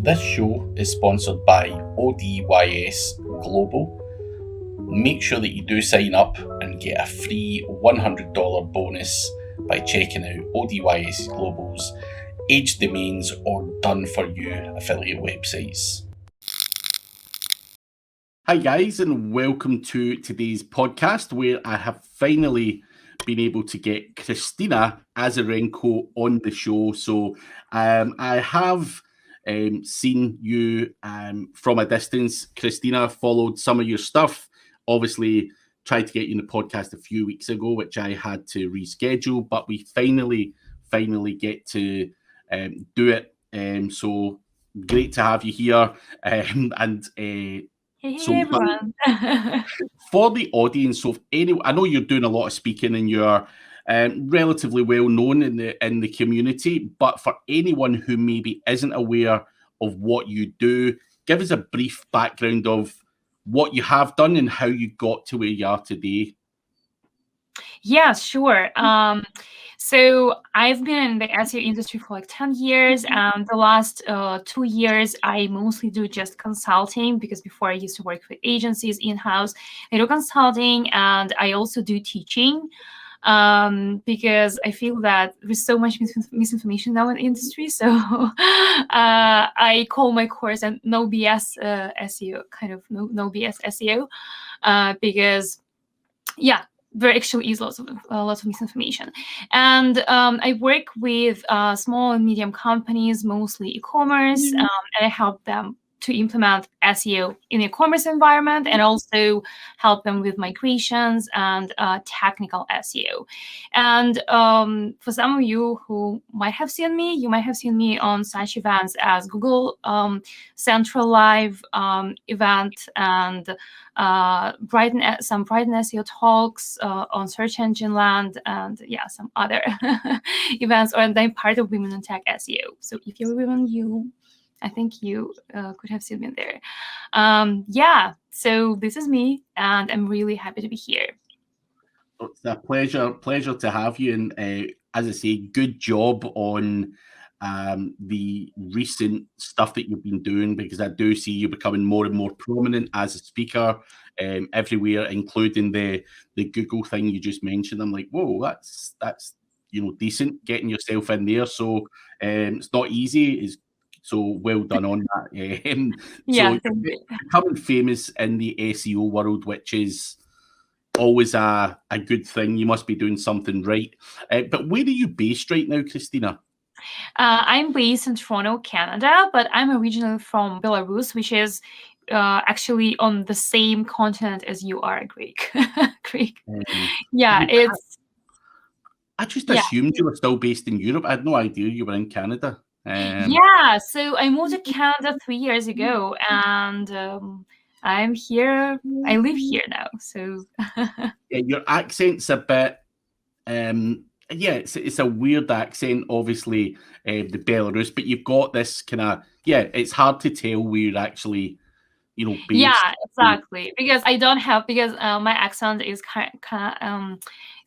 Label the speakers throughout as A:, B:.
A: This show is sponsored by ODYS Global. Make sure that you do sign up and get a free $100 bonus by checking out ODYS Global's Age Domains or Done For You affiliate websites. Hi guys, and welcome to today's podcast where I have finally been able to get Kristina Azarenko on the show. So I have seen you from a distance. Kristina, followed some of your stuff. Obviously, tried to get you in the podcast a few weeks ago, which I had to reschedule, but we finally get to do it. So great to have you here.
B: Hey
A: So,
B: everyone.
A: For the audience, so if I know you're doing a lot of speaking and you're relatively well known in the community, but for anyone who maybe isn't aware of what you do, give us a brief background of what you have done and how you got to where you are today.
B: Yeah, sure. So I've been in the SEO industry for like 10 years, and the last 2 years I mostly do just consulting, because before I used to work with agencies in-house. I do consulting and I also do teaching, because I feel that there's so much misinformation now in the industry. So I call my course a no BS SEO, kind of no BS SEO, because yeah, there actually is lots of misinformation. And I work with small and medium companies, mostly e-commerce, and I help them to implement SEO in e-commerce environment, and also help them with migrations and technical SEO. And for some of you who might have seen me, you might have seen me on such events as Google Central Live event, and some Brighton SEO talks on Search Engine Land, and yeah, some other events. Or I'm part of Women in Tech SEO. So if you're a woman, I think you could have seen me there. Yeah, so this is me, and I'm really happy to be here.
A: It's a pleasure to have you. And as I say, good job on the recent stuff that you've been doing, because I do see you becoming more and more prominent as a speaker everywhere, including the Google thing you just mentioned. I'm like, whoa, that's decent, getting yourself in there. So it's not easy. So well done on that.
B: Yeah,
A: so becoming famous in the SEO world, which is always a good thing. You must be doing something right. But where are you based right now, Kristina?
B: I'm based in Toronto, Canada, but I'm originally from Belarus, which is actually on the same continent as you are, Greek. Yeah,
A: I just assumed you were still based in Europe. I had no idea you were in Canada.
B: Yeah, so I moved to Canada 3 years ago, and I'm here. I live here now. So
A: yeah, your accent's a bit. It's a weird accent, obviously, the Belarus, but you've got this kind of it's hard to tell where you're actually, based.
B: Yeah, exactly. Because my accent is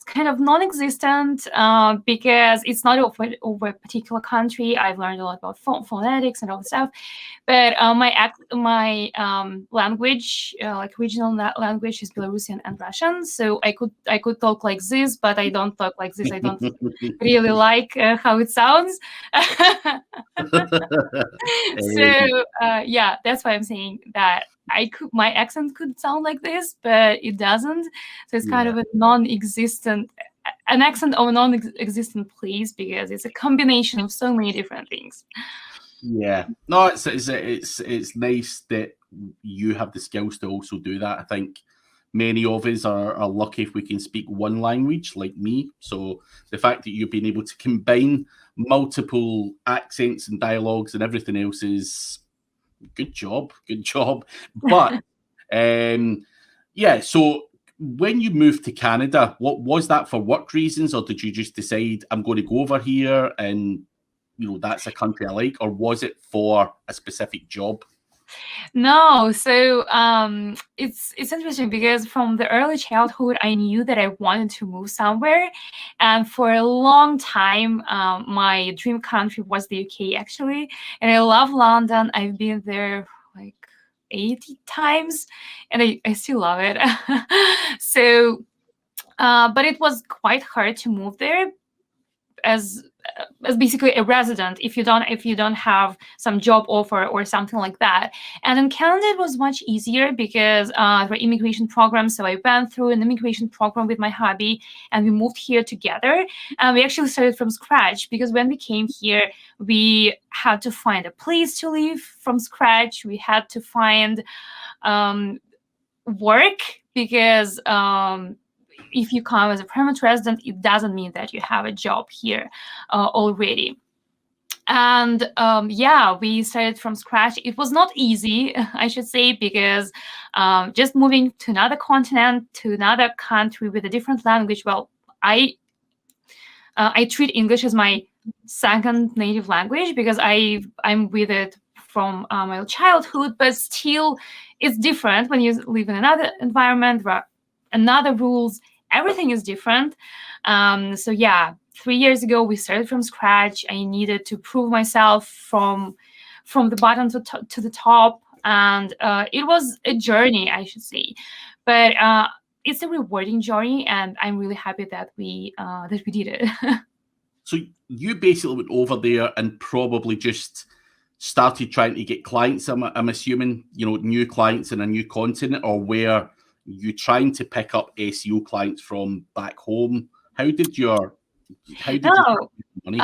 B: kind of non-existent, because it's not over a particular country. I've learned a lot about phonetics and all the stuff, but my language, like regional language, is Belarusian and Russian. So I could talk like this, but I don't talk like this. I don't really like how it sounds. So yeah, that's why I'm saying that my accent could sound like this, but it doesn't. So it's kind of an accent of a non-existent place, because it's a combination of so many different things.
A: Yeah, no, it's nice that you have the skills to also do that. I think many of us are lucky if we can speak one language, like me. So the fact that you've been able to combine multiple accents and dialogues and everything else is good job. But so when you moved to Canada, what was that, for work reasons, or did you just decide I'm going to go over here and that's a country I like, or was it for a specific job?
B: No, so it's interesting because from the early childhood, I knew that I wanted to move somewhere, and for a long time, my dream country was the UK actually, and I love London. I've been there like 80 times, and I still love it. So, but it was quite hard to move there as basically a resident if you don't have some job offer or something like that. And in Canada it was much easier because there were immigration programs, so I went through an immigration program with my hubby and we moved here together, and we actually started from scratch because when we came here we had to find a place to live from scratch. We had to find work because if you come as a permanent resident, it doesn't mean that you have a job here already. And we started from scratch. It was not easy, I should say, because just moving to another continent, to another country with a different language, well, I treat English as my second native language because I'm with it from my childhood, but still it's different when you live in another environment, another rules, everything is different. So yeah, 3 years ago we started from scratch. I needed to prove myself from the bottom to the top, and it was a journey, I should say, but it's a rewarding journey, and I'm really happy that we did it.
A: So you basically went over there and probably just started trying to get clients, I'm assuming, new clients in a new continent, or were you trying to pick up SEO clients from back home? How did you money?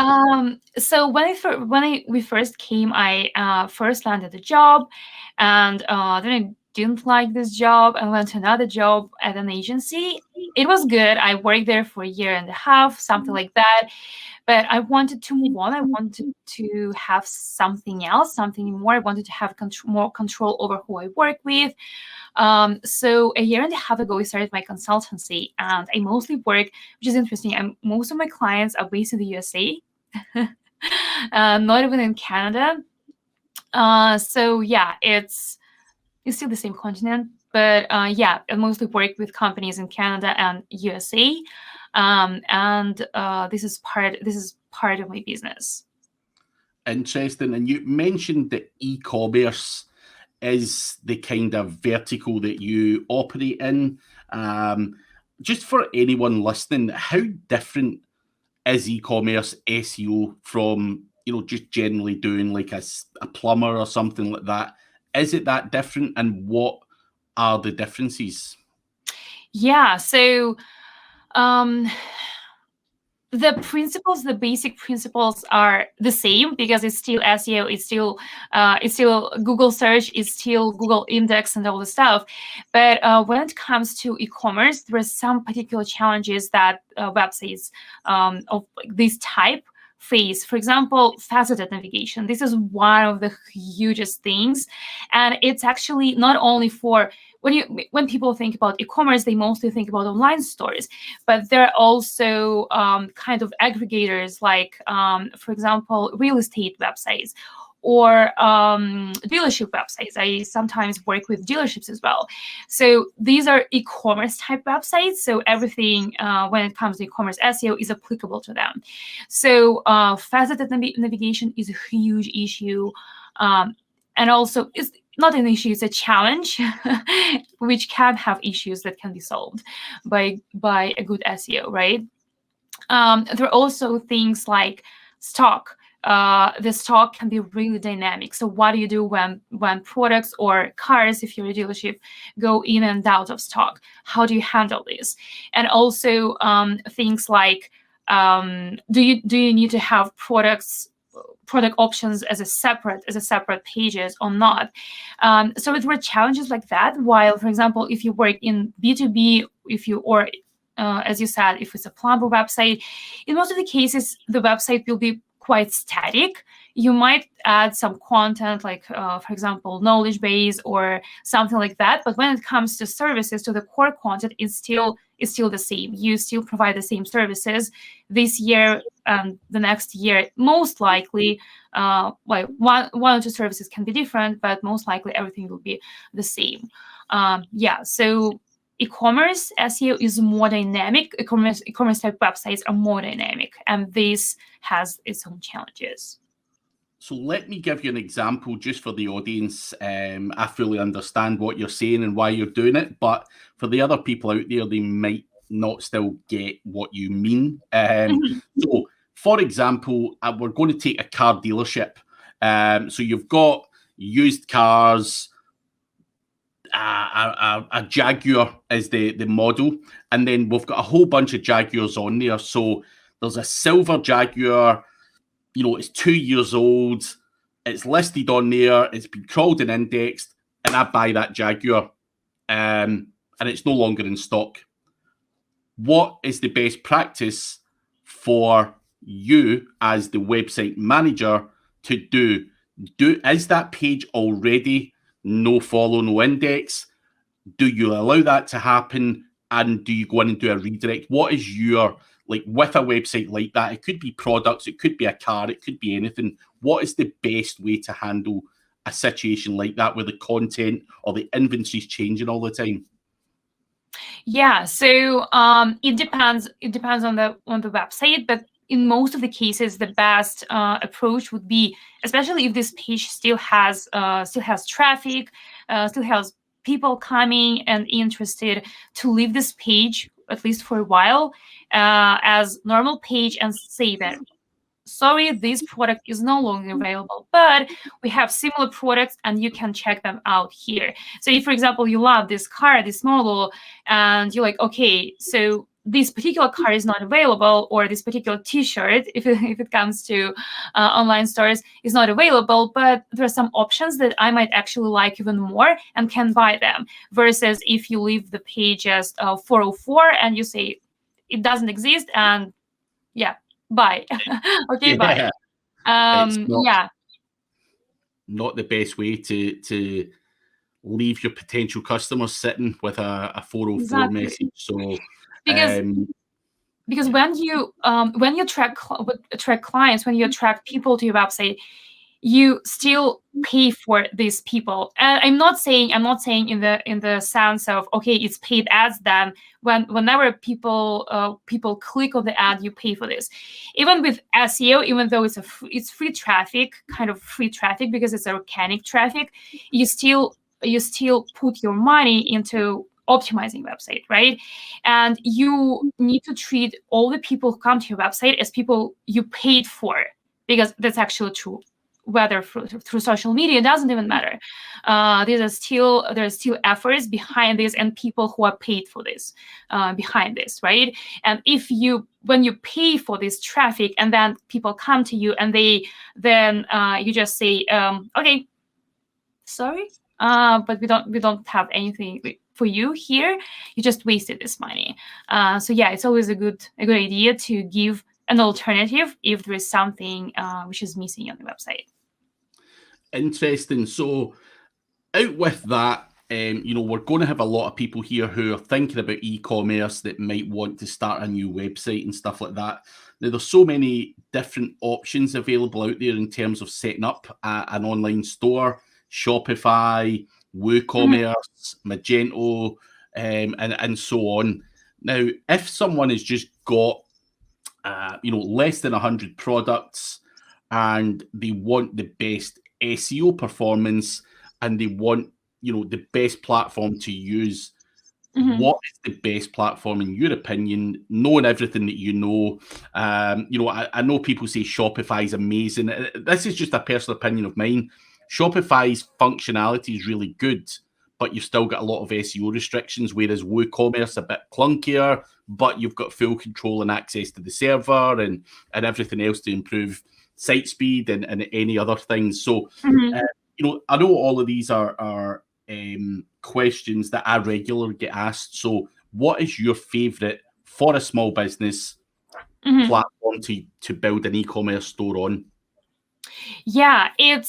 B: So when we first came, I first landed a job, and then I didn't like this job and went to another job at an agency. It was good. I worked there for 1.5 years, something like that. But I wanted to move on. I wanted to have something else, something more. I wanted to have more control over who I work with. So 1.5 years ago, I started my consultancy, and I mostly work, which is interesting. Most of my clients are based in the USA, not even in Canada. So yeah, it's still the same continent, but I mostly work with companies in Canada and USA, and this is part of my business.
A: Interesting. And you mentioned that e-commerce is the kind of vertical that you operate in. Just for anyone listening, how different is e-commerce SEO from just generally doing like a plumber or something like that? Is it that different, and what are the differences?
B: Yeah, so the basic principles are the same because it's still SEO, it's still Google search, it's still Google index and all the stuff. But when it comes to e-commerce, there are some particular challenges that websites of this type face. For example, faceted navigation. This is one of the hugest things, and it's actually not only for when people think about e-commerce, they mostly think about online stores, but there are also kind of aggregators like, for example, real estate websites or dealership websites. I sometimes work with dealerships as well. So these are e-commerce type websites. So everything when it comes to e-commerce SEO is applicable to them. So faceted navigation is a huge issue, and also it's not an issue, it's a challenge, which can have issues that can be solved by a good SEO, right? There are also things like stock. The stock can be really dynamic. So what do you do when products or cars, if you're a dealership, go in and out of stock? How do you handle this? And also things like, do you need to have product options as a separate pages or not? So there were challenges like that. While, for example, if you work in B2B, as you said, if it's a plumber website, in most of the cases, the website will be quite static. you might add some content like, for example, knowledge base or something like that. But when it comes to services, to the core content, it's still the same. You still provide the same services this year and the next year. Most likely, one or two services can be different, but most likely everything will be the same. So e-commerce SEO is more dynamic. E-commerce type websites are more dynamic, and this has its own challenges.
A: So let me give you an example just for the audience. I fully understand what you're saying and why you're doing it, but for the other people out there, they might not still get what you mean. So, for example, we're going to take a car dealership. So you've got used cars, a Jaguar is the model, and then we've got a whole bunch of Jaguars on there. So there's a silver Jaguar, it's 2 years old, it's listed on there, it's been crawled and indexed, and I buy that Jaguar, and it's no longer in stock. What is the best practice for you as the website manager to do? Is that page already no follow, no index? Do you allow that to happen? And do you go in and do a redirect? What is your, with a website like that? It could be products, it could be a car, it could be anything. What is the best way to handle a situation like that where the content or the inventory is changing all the time?
B: Yeah, so it depends. It depends on the website, but in most of the cases, the best approach would be, especially if this page still has traffic, still has people coming and interested, to leave this page at least for a while as normal page and say that, sorry, this product is no longer available, but we have similar products and you can check them out here. So if, for example, you love this car, this model, and you're like, okay, so this particular car is not available, or this particular t-shirt, if it comes to online stores, is not available, but there are some options that I might actually like even more and can buy them. Versus if you leave the page as 404 and you say it doesn't exist, and bye. Okay,
A: yeah.
B: Bye.
A: Not the best way to leave your potential customers sitting with a 404
B: exactly.
A: message. So
B: because when you attract clients, when you attract people to your website, you still pay for these people. And I'm not saying in the sense of, okay, it's paid ads, then whenever people click on the ad, you pay for this. Even with SEO, even though it's free traffic, kind of free traffic because it's organic traffic, you still put your money into optimizing website, right? And you need to treat all the people who come to your website as people you paid for, because that's actually true. Whether through social media, doesn't even matter. There's still efforts behind this and people who are paid for this behind this, right? And when you pay for this traffic and then people come to you and then you just say, okay, sorry, but we don't have anything for you here. You just wasted this money. So yeah, it's always a good idea to give an alternative if there is something which is missing on the website.
A: Interesting. So out with that, we're going to have a lot of people here who are thinking about e-commerce that might want to start a new website and stuff like that. Now, there's so many different options available out there in terms of setting up an online store: Shopify, WooCommerce, Magento, and so on. Now, if someone has just got less than 100 products and they want the best SEO performance and they want the best platform to use, what is the best platform in your opinion, knowing everything that you know? I know people say Shopify is amazing. This is just a personal opinion of mine. Shopify's functionality is really good, but you've still got a lot of SEO restrictions, whereas WooCommerce a bit clunkier, but you've got full control and access to the server and everything else to improve site speed and any other things. So, I know all of these are questions that I regularly get asked. So what is your favorite for a small business platform to build an e-commerce store on?
B: Yeah, it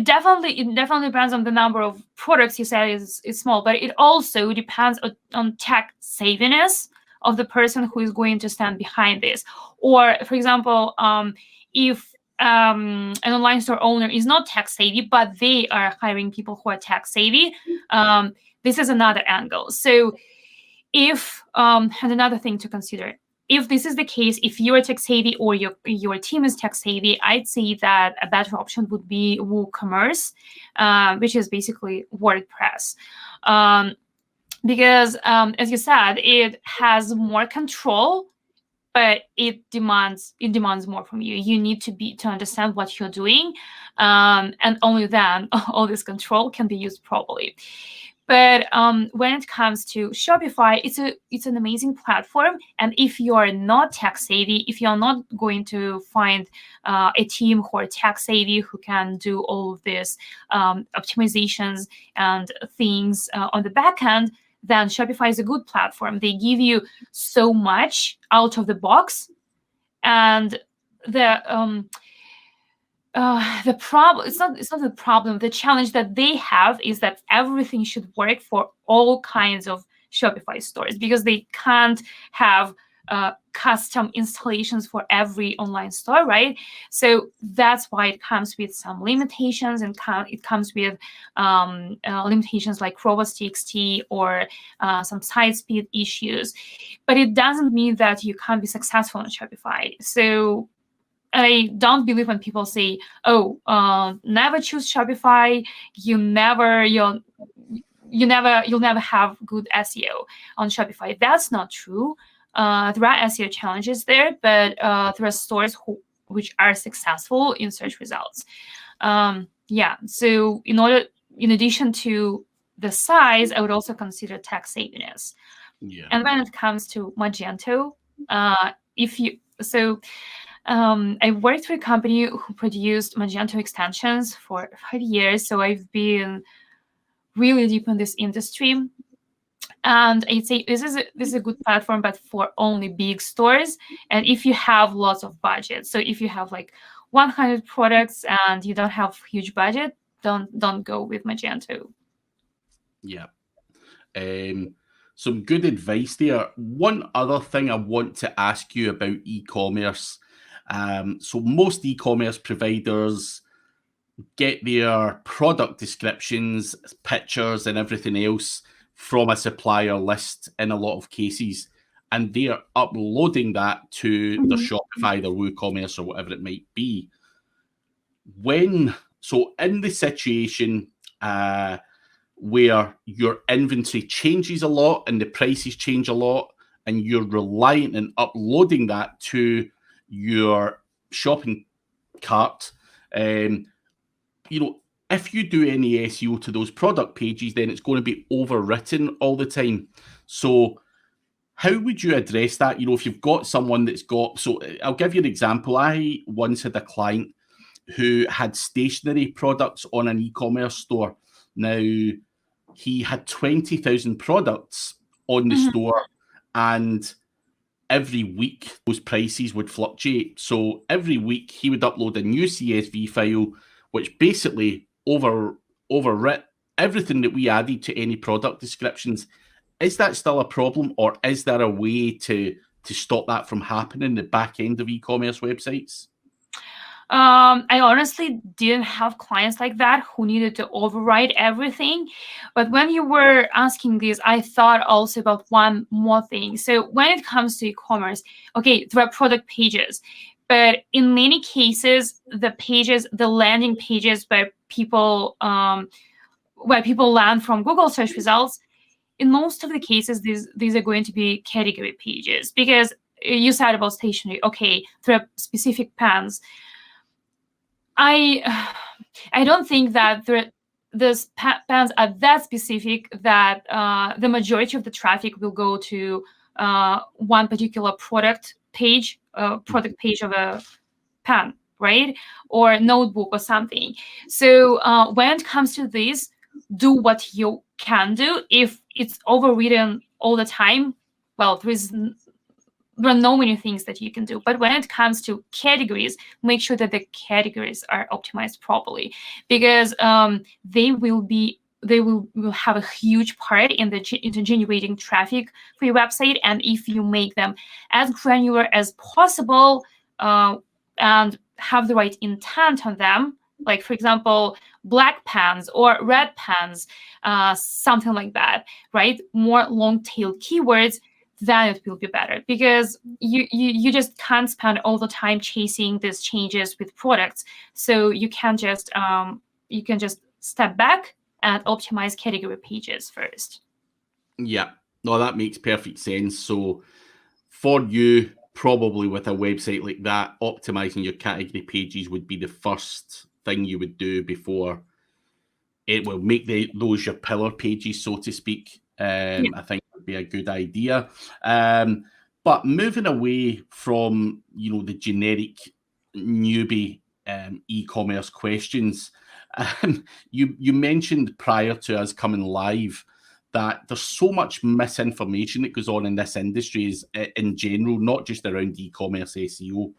B: definitely depends on the number of products you said is small, but it also depends on tech savviness of the person who is going to stand behind this. Or, for example, if an online store owner is not tech savvy, but they are hiring people who are tech savvy, this is another angle. So if and another thing to consider, if this is the case, if you're tech savvy or your team is tech savvy, I'd say that a better option would be WooCommerce, which is basically WordPress. Because as you said, it has more control, but it demands more from you. You need to understand what you're doing, and only then all this control can be used properly. But when it comes to Shopify, it's an amazing platform. And if you are not tech savvy, if you're not going to find a team who are tech savvy who can do all of this optimizations and things on the back end, then Shopify is a good platform. They give you so much out of the box, and the problem, it's not the problem, the challenge that they have is that everything should work for all kinds of Shopify stores, because they can't have custom installations for every online store, right? So that's why it comes with some limitations, and it comes with limitations like robots.txt or some site speed issues. But it doesn't mean that you can't be successful on Shopify. So I don't believe when people say, "Oh, never choose Shopify. You'll never have good SEO on Shopify." That's not true. There are SEO challenges there, but there are stores which are successful in search results. Yeah. So in addition to the size, I would also consider tech savviness.
A: Yeah.
B: And when it comes to Magento, I worked for a company who produced Magento extensions for 5 years, so I've been really deep in this industry. And I'd say this is a good platform, but for only big stores, and if you have lots of budget. So if you have like 100 products and you don't have huge budget, don't go with Magento.
A: Yeah. Some good advice there. One other thing I want to ask you about e-commerce. So most e-commerce providers get their product descriptions, pictures, and everything else from a supplier list in a lot of cases, and they are uploading that to their Shopify, their WooCommerce, or whatever it might be. So in the situation where your inventory changes a lot and the prices change a lot, and you're reliant on uploading that to your shopping cart, if you do any SEO to those product pages, then it's going to be overwritten all the time. So how would you address that? If you've got someone so I'll give you an example. I once had a client who had stationery products on an e-commerce store. Now, he had 20,000 products on the store, and every week those prices would fluctuate. So every week he would upload a new CSV file, which basically overwrit everything that we added to any product descriptions. Is that still a problem, or is there a way to stop that from happening in the back end of e-commerce websites?
B: I honestly didn't have clients like that who needed to overwrite everything. But when you were asking this, I thought also about one more thing. So when it comes to e-commerce, okay, there are product pages, but in many cases, the landing pages where people land from Google search results, in most of the cases, these are going to be category pages, because you said about stationery. Okay, there are specific pens. I don't think that these pens are that specific that the majority of the traffic will go to one particular product page of a pen, right? Or notebook or something. So when it comes to this, do what you can do. If it's overwritten all the time, well, there is there are no many things that you can do. But when it comes to categories, make sure that the categories are optimized properly, because they will have a huge part in generating traffic for your website. And if you make them as granular as possible and have the right intent on them, like, for example, black pants or red pants, something like that, right? More long-tailed keywords, then it will be better, because you just can't spend all the time chasing these changes with products. So you can just step back and optimize category pages first.
A: Yeah, no, that makes perfect sense. So for you, probably with a website like that, optimizing your category pages would be the first thing you would do before it will make those your pillar pages, so to speak. I think would be a good idea. But moving away from, the generic newbie e-commerce questions, you mentioned prior to us coming live that there's so much misinformation that goes on in this industry in general, not just around e-commerce SEO.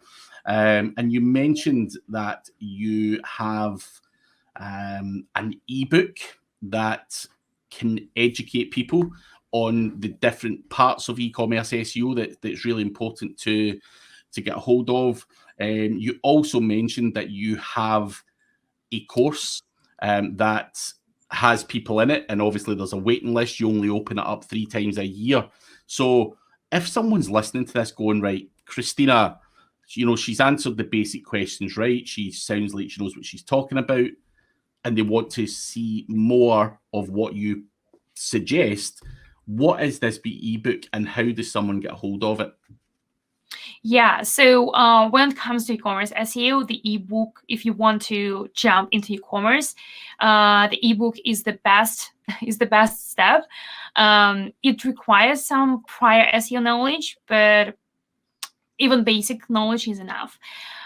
A: And you mentioned that you have an ebook that can educate people on the different parts of e-commerce SEO that's really important to get a hold of. You also mentioned that you have a course that has people in it, and obviously there's a waiting list. You only open it up 3 times a year. So if someone's listening to this going, right, Kristina, she's answered the basic questions right, she sounds like she knows what she's talking about, and they want to see more of what you suggest, what is this ebook and how does someone get a hold of it?
B: Yeah, so when it comes to e-commerce SEO, the ebook, if you want to jump into e-commerce, the ebook is the best step. It requires some prior SEO knowledge, but even basic knowledge is enough.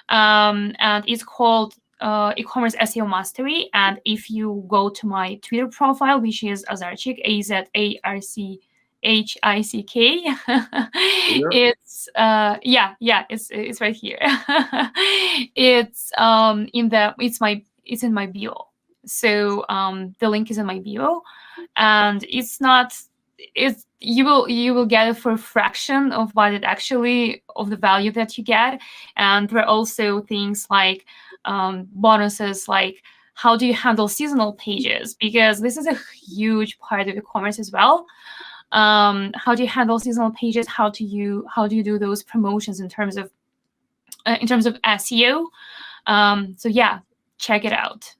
B: And it's called e-commerce SEO Mastery. And if you go to my Twitter profile, which is Azarchik, AZARCHICK, it's it's right here. It's in my bio. So the link is in my bio, and you will get it for a fraction of what it actually, of the value that you get. And there are also things like bonuses, like how do you handle seasonal pages, because this is a huge part of e-commerce as well. How do you handle seasonal pages? How do you do those promotions in terms of SEO? So yeah, check it out.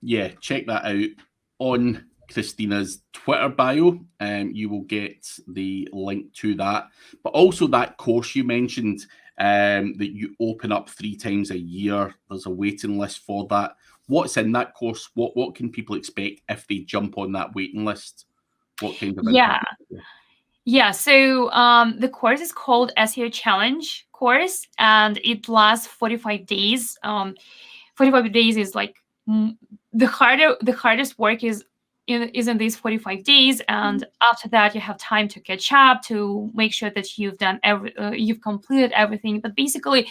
A: Yeah, check that out on Kristina's Twitter bio. You will get the link to that. But also that course you mentioned, that you open up 3 times a year. There's a waiting list for that. What's in that course? What can people expect if they jump on that waiting list? What kind of
B: Yeah, so the course is called SEO Challenge Course, and it lasts 45 days. 45 days is like the hardest work is in these 45 days, and after that you have time to catch up, to make sure that you've completed everything. But basically,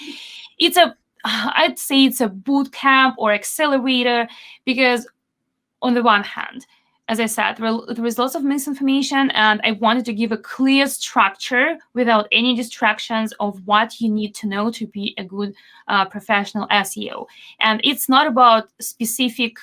B: I'd say it's a boot camp or accelerator, because on the one hand, as I said, there was lots of misinformation, and I wanted to give a clear structure without any distractions of what you need to know to be a good professional SEO. And it's not about specific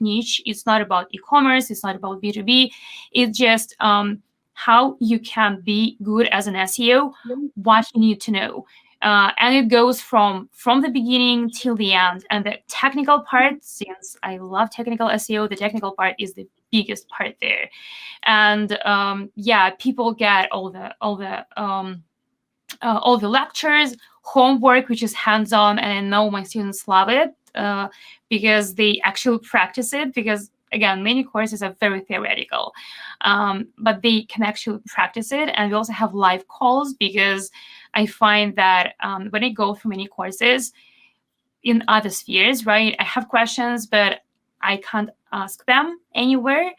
B: niche. It's not about e-commerce. It's not about B2B. It's just how you can be good as an SEO, what you need to know. And it goes from the beginning till the end. And the technical part, since I love technical SEO, the technical part is the biggest part there. And people get all the lectures, homework, which is hands-on, and I know my students love it because they actually practice it. Because again, many courses are very theoretical, but they can actually practice it. And we also have live calls, because I find that when I go through many courses in other spheres, right, I have questions, but I can't ask them anywhere.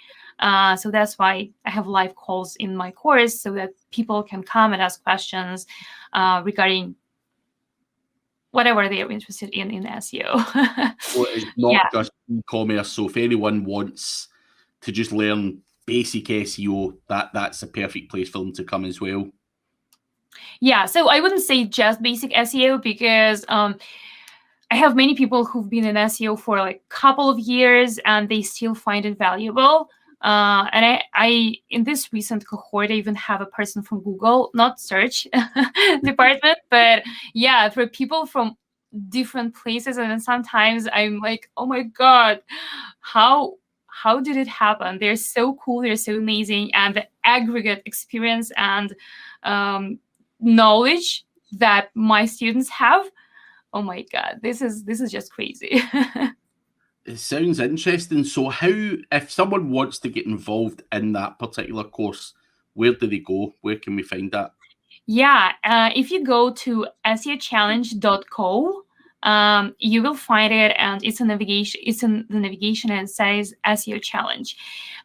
B: So that's why I have live calls in my course, so that people can come and ask questions regarding whatever they are interested in SEO.
A: So it's not just e-commerce. So if anyone wants to just learn basic SEO, that's a perfect place for them to come as well.
B: Yeah, so I wouldn't say just basic SEO, because I have many people who've been in SEO for like a couple of years and they still find it valuable. And I in this recent cohort, I even have a person from Google, not search department, but yeah, for people from different places. And then sometimes I'm like, oh my God, how did it happen? They're so cool, they're so amazing, and the aggregate experience and knowledge that my students have, oh my God, this is just crazy.
A: It sounds interesting. So how, if someone wants to get involved in that particular course, where do they go? Where can we find that?
B: Yeah, if you go to seochallenge.co, you will find it, and it's a navigation. It's in the navigation, and it says SEO Challenge.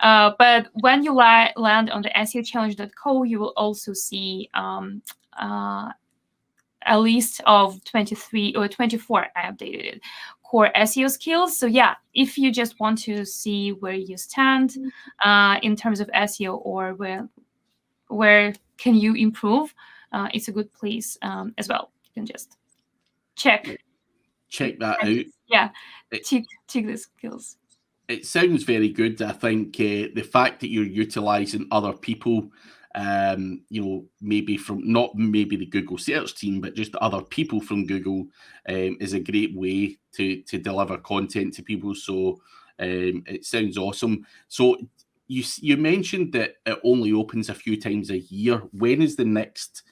B: But when you land on the seochallenge.co, you will also see a list of 23 or 24. I updated it. Core SEO skills. So yeah, if you just want to see where you stand in terms of SEO, or where can you improve, it's a good place as well. You can just check
A: that out.
B: Yeah, check the skills.
A: It sounds very good. I think the fact that you're utilizing other people, maybe from not maybe the Google search team, but just other people from Google, is a great way to deliver content to people. So it sounds awesome. So you mentioned that it only opens a few times a year. When is the next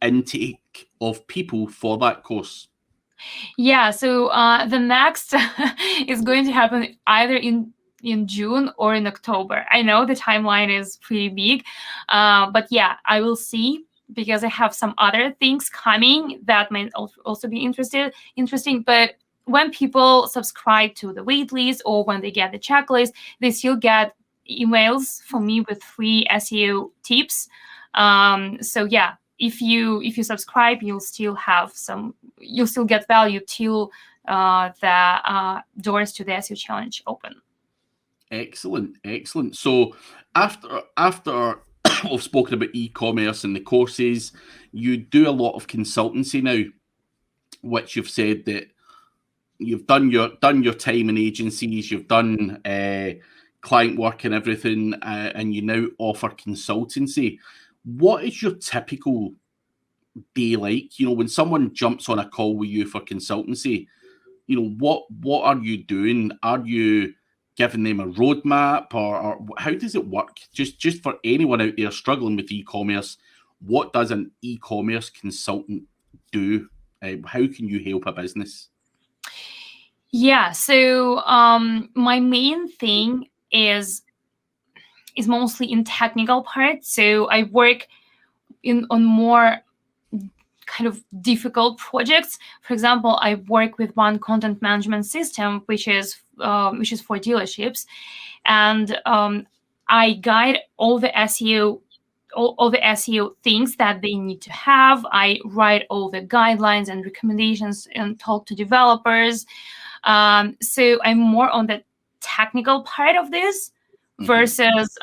A: intake of people for that course?
B: Yeah, so the next is going to happen either in June or in October. I know the timeline is pretty big, but yeah, I will see, because I have some other things coming that might also be interesting. But when people subscribe to the waitlist, or when they get the checklist, they still get emails from me with free SEO tips. So yeah, if you subscribe, you'll still get value till the doors to the SEO Challenge open.
A: Excellent. So after we've spoken about e-commerce and the courses, you do a lot of consultancy now, which you've said that you've done your time in agencies, you've done client work and everything, and you now offer consultancy. What is your typical day like? When someone jumps on a call with you for consultancy, what are you doing? Are you giving them a roadmap, or how does it work? Just for anyone out there struggling with e-commerce, what does an e-commerce consultant do? How can you help a business?
B: Yeah, so my main thing is mostly in technical part. So I work on more kind of difficult projects. For example, I work with one content management system, which is for dealerships, and I guide all the SEO. All the SEO things that they need to have. I write all the guidelines and recommendations and talk to developers. So I'm more on the technical part of this, versus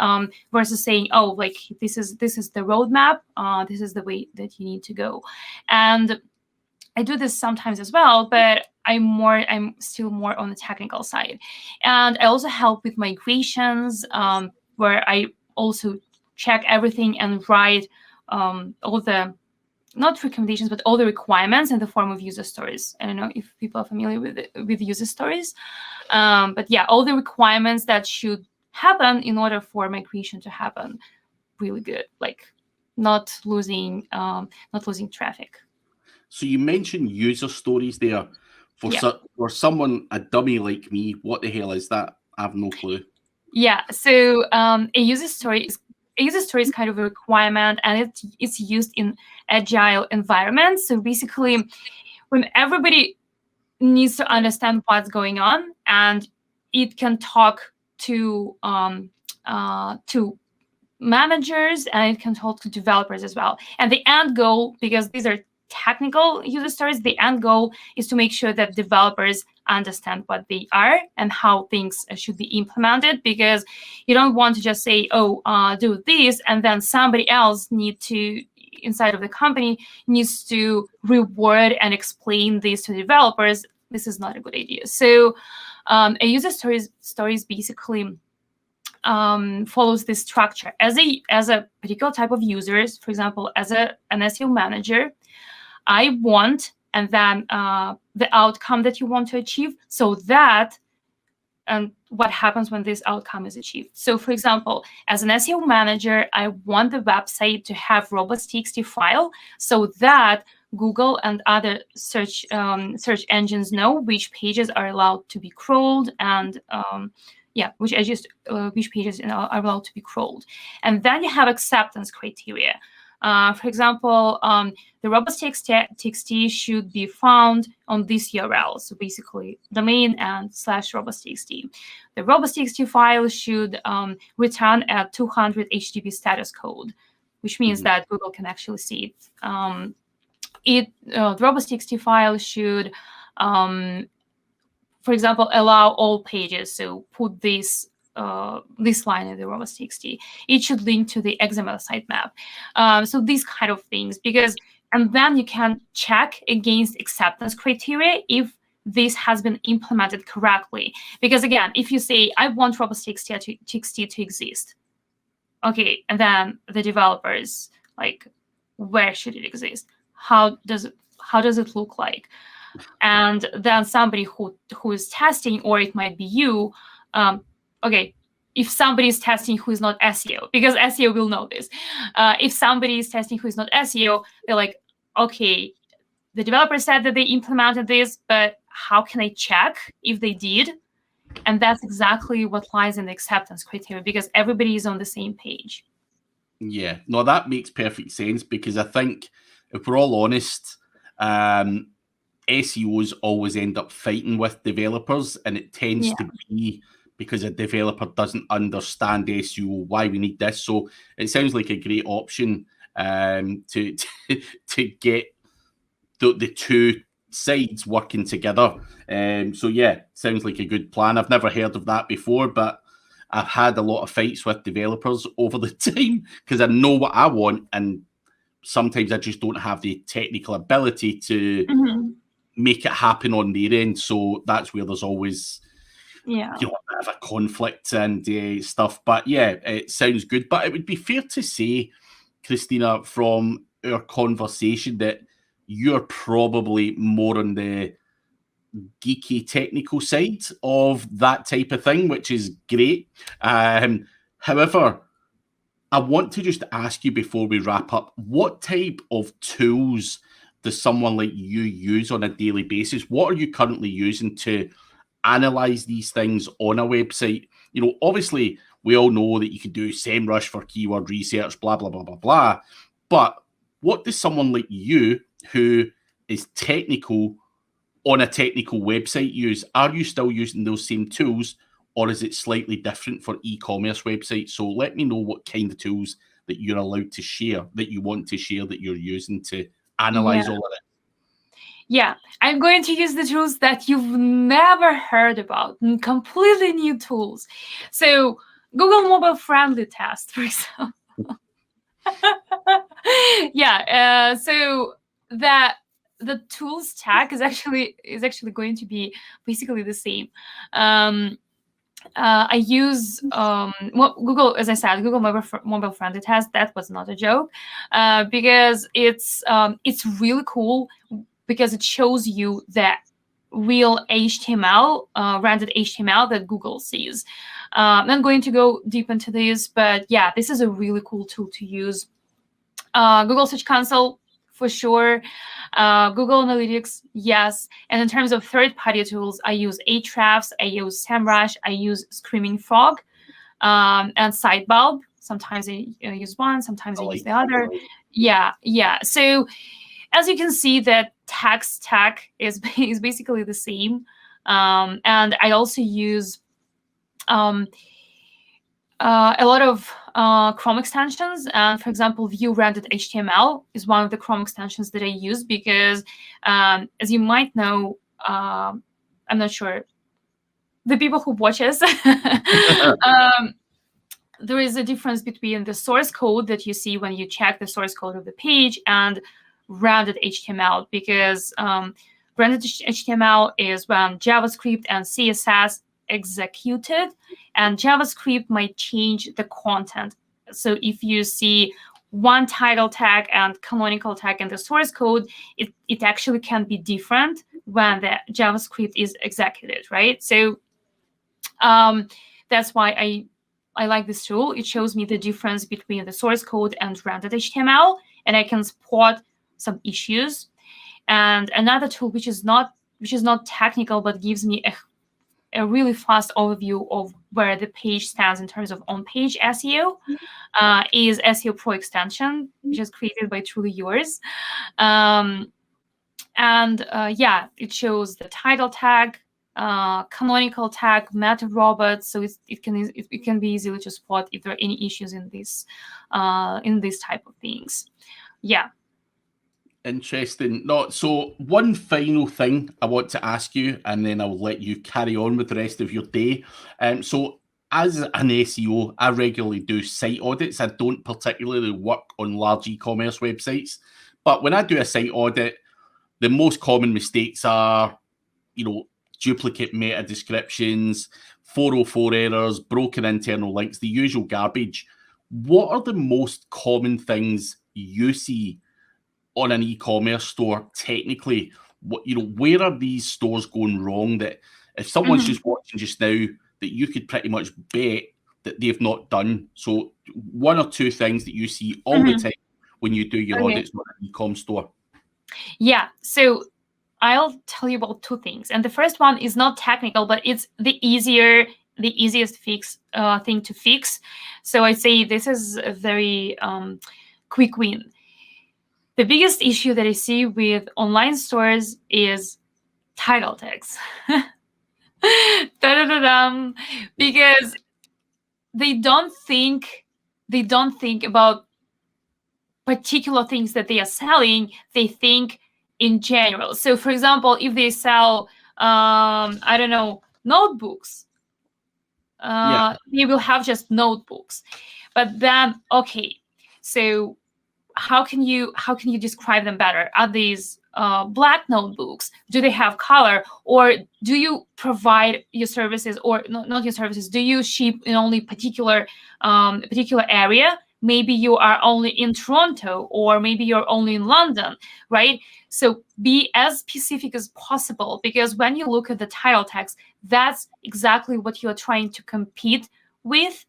B: saying, oh, like this is the roadmap. This is the way that you need to go. And I do this sometimes as well, but I'm still more on the technical side. And I also help with migrations, where I also check everything and write all the, not recommendations, but all the requirements in the form of user stories. I don't know if people are familiar with user stories, but yeah, all the requirements that should happen in order for migration to happen really good, like not losing traffic.
A: So you mentioned user stories there. For someone, a dummy like me, what the hell is that? I have no clue.
B: Yeah, so a user story is kind of a requirement, and it's used in agile environments. So basically, when everybody needs to understand what's going on, and it can talk to managers, and it can talk to developers as well. And the end goal, because these are technical user stories, the end goal is to make sure that developers understand what they are and how things should be implemented, because you don't want to just say, oh, do this, and then somebody else inside of the company needs to reward and explain this to developers. This is not a good idea. So a user stories basically follows this structure. As a particular type of users, for example, as an SEO manager, I want, and then the outcome that you want to achieve, so that, and what happens when this outcome is achieved. So for example, as an SEO manager, I want the website to have robust.txt file so that Google and other search engines know which pages are allowed to be crawled, and which pages are allowed to be crawled. And then you have acceptance criteria. For example, the robust.txt should be found on this URL. So basically, domain and /robust.txt. The robust.txt file should return a 200 HTTP status code, which means that Google can actually see it. The robust.txt file should, for example, allow all pages. So put this line in the robust.txt. It should link to the XML sitemap. So these kind of things, and then you can check against acceptance criteria if this has been implemented correctly. Because again, if you say, I want robust.txt to exist, okay, and then the developers, like, where should it exist? How does it look like? And then somebody who is testing, or it might be you, okay, if somebody is testing who is not SEO, because SEO will know this. If somebody is testing who is not SEO, they're like, okay, the developer said that they implemented this, but how can I check if they did? And that's exactly what lies in the acceptance criteria, because everybody is on the same page.
A: Yeah, no, that makes perfect sense, because I think if we're all honest, SEOs always end up fighting with developers, and it tends to be because a developer doesn't understand SEO, why we need this. So it sounds like a great option to get the two sides working together. So yeah, sounds like a good plan. I've never heard of that before, but I've had a lot of fights with developers over the time because I know what I want, and sometimes I just don't have the technical ability to make it happen on their end. So that's where there's always a bit of a conflict and stuff. But yeah, it sounds good. But it would be fair to say, Kristina, from our conversation, that you're probably more on the geeky technical side of that type of thing, which is great. However, I want to just ask you before we wrap up, what type of tools does someone like you use on a daily basis? What are you currently using to analyze these things on a website? You know, obviously, we all know that you can do SEMrush for keyword research, blah, blah, blah, blah, blah. But what does someone like you, who is technical on a technical website, use? Are you still using those same tools, or is it slightly different for e-commerce websites? So let me know what kind of tools that you're allowed to share, that you want to share, that you're using to analyze all of it.
B: Yeah, I'm going to use the tools that you've never heard about, completely new tools. So Google Mobile Friendly Test, for example. So the tools stack is actually going to be basically the same. I use Google, as I said, Google Mobile Friendly Test. That was not a joke, because it's really cool, because it shows you the real HTML, rendered HTML that Google sees. I'm not going to go deep into this, but yeah, this is a really cool tool to use. Google Search Console, for sure. Google Analytics, yes. And in terms of third-party tools, I use Ahrefs, I use SEMrush, I use Screaming Frog, and Sitebulb. Sometimes I use one, sometimes I use the other. Yeah. So as you can see, that tech stack is basically the same. And I also use a lot of Chrome extensions, and for example, view rendered HTML is one of the Chrome extensions that I use because, as you might know, I'm not sure, the people who watch us, there is a difference between the source code that you see when you check the source code of the page and rendered HTML, because rendered HTML is when JavaScript and CSS executed, and JavaScript might change the content. So if you see one title tag and canonical tag in the source code, it actually can be different when the JavaScript is executed, right? So that's why I like this tool. It shows me the difference between the source code and rendered HTML, and I can spot some issues. And another tool, which is not technical, but gives me a really fast overview of where the page stands in terms of on-page SEO, is SEO Pro extension, which is created by Truly Yours. Yeah, it shows the title tag, canonical tag, meta robot, so it can be easily to spot if there are any issues in this type of things. Yeah.
A: Interesting. So one final thing I want to ask you, and then I'll let you carry on with the rest of your day. So as an SEO, I regularly do site audits. I don't particularly work on large e-commerce websites, but when I do a site audit, the most common mistakes are, duplicate meta descriptions, 404 errors, broken internal links, the usual garbage. What are the most common things you see on an e-commerce store technically? Where are these stores going wrong that if someone's just watching just now, that you could pretty much bet that they've not done? So one or two things that you see all the time when you do your audits on an e-com store.
B: Yeah, so I'll tell you about two things. And the first one is not technical, but it's the easiest thing to fix. So I say this is a very quick win. The biggest issue that I see with online stores is title tags. Because they don't think about particular things that they are selling. They think in general. So for example, if they sell I don't know, notebooks, they will have just notebooks. But then, okay, so how can you describe them better? Are these black notebooks? Do they have color? Or do you provide your services, or not your services, do you ship in only particular area? Maybe you are only in Toronto, or maybe you're only in London, right? So be as specific as possible, because when you look at the title tags, that's exactly what you're trying to compete with.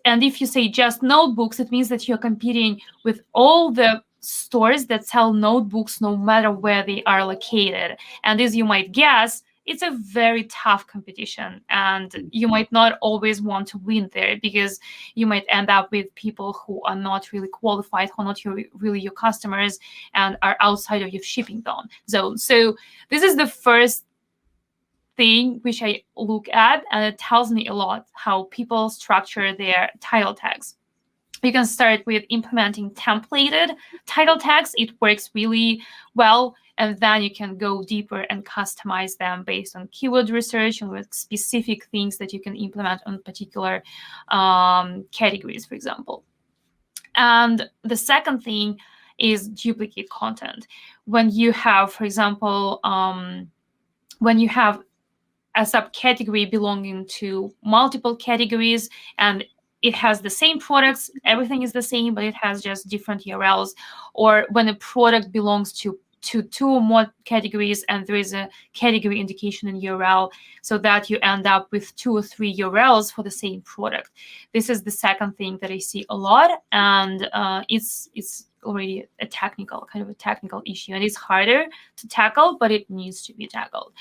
B: And if you say just notebooks, it means that you're competing with all the stores that sell notebooks, no matter where they are located. And as you might guess, it's a very tough competition, and you might not always want to win there, because you might end up with people who are not really qualified, who are not really your customers, and are outside of your shipping zone. So this is the first thing which I look at, and it tells me a lot how people structure their title tags. You can start with implementing templated title tags. It works really well, and then you can go deeper and customize them based on keyword research and with specific things that you can implement on particular categories, for example. And the second thing is duplicate content. When you have, for example, when you have a subcategory belonging to multiple categories, and it has the same products, everything is the same, but it has just different URLs. Or when a product belongs to two or more categories, and there is a category indication in URL, so that you end up with 2 or 3 URLs for the same product. This is the second thing that I see a lot, and it's already a technical issue, and it's harder to tackle, but it needs to be tackled.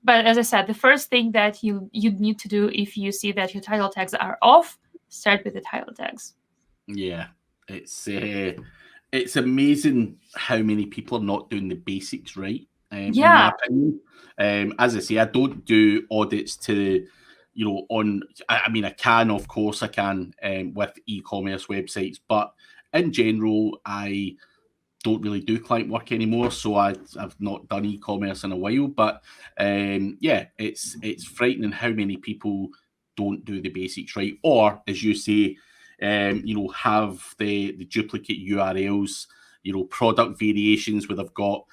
B: But as I said, the first thing that you need to do if you see that your title tags are off, start with the title tags.
A: Yeah, it's amazing how many people are not doing the basics right. In my opinion, as I say, I don't do audits to I can, of course, I can with e-commerce websites, but in general, I don't really do client work anymore, so I've not done e-commerce in a while. But it's frightening how many people don't do the basics right, or as you say, have the duplicate URLs, product variations where they've got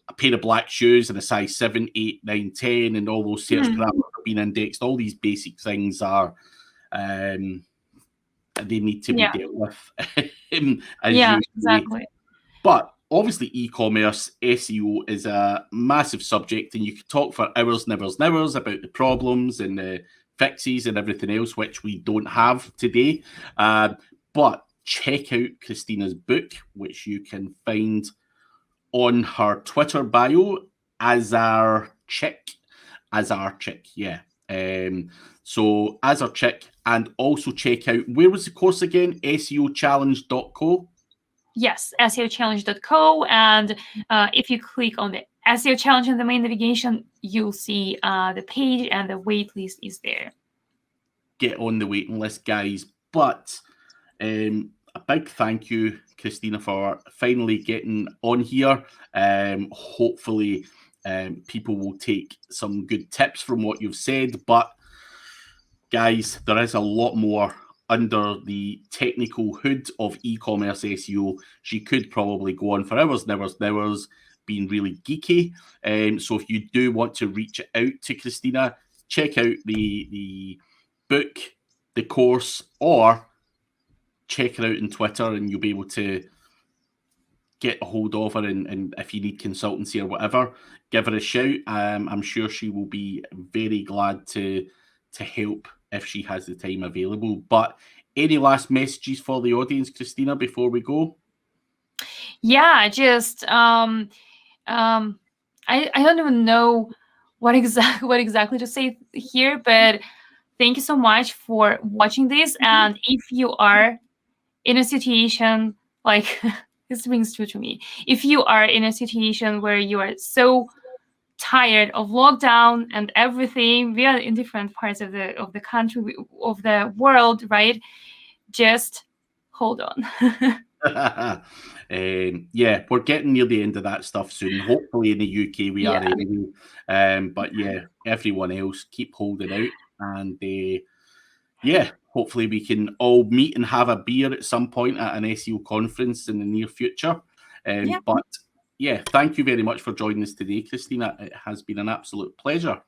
A: a pair of black shoes and a size 7, 8, 9, 10, and all those search parameters are being indexed. All these basic things are they need to be dealt with.
B: Exactly.
A: But obviously, e-commerce SEO is a massive subject, and you could talk for hours and hours and hours about the problems and the fixes and everything else, which we don't have today. But check out Kristina's book, which you can find on her Twitter bio, Azarchick, yeah. So Azarchick, and also check out, where was the course again? SEOchallenge.co.
B: Yes, SEOchallenge.co, and if you click on the SEO Challenge in the main navigation, you'll see the page, and the wait list is there.
A: Get on the waiting list, guys. But a big thank you, Kristina, for finally getting on here. Hopefully, people will take some good tips from what you've said. But, guys, there is a lot more under the technical hood of e-commerce SEO. She could probably go on for hours and hours and hours, being really geeky. So if you do want to reach out to Kristina, check out the book, the course, or check her out on Twitter, and you'll be able to get a hold of her. And if you need consultancy or whatever, give her a shout. I'm sure she will be very glad to help if she has the time available. But any last messages for the audience, Kristina, before we go?
B: Yeah, just I don't even know what exactly to say here, but thank you so much for watching this. And if you are in a situation like this rings true to me, if you are in a situation where you are so tired of lockdown and everything, we are in different parts of the country, of the world, right? Just hold on.
A: We're getting near the end of that stuff soon. Hopefully in the UK we are anyway. But yeah, everyone else, keep holding out, and hopefully we can all meet and have a beer at some point at an SEO conference in the near future. But yeah, thank you very much for joining us today, Kristina. It has been an absolute pleasure.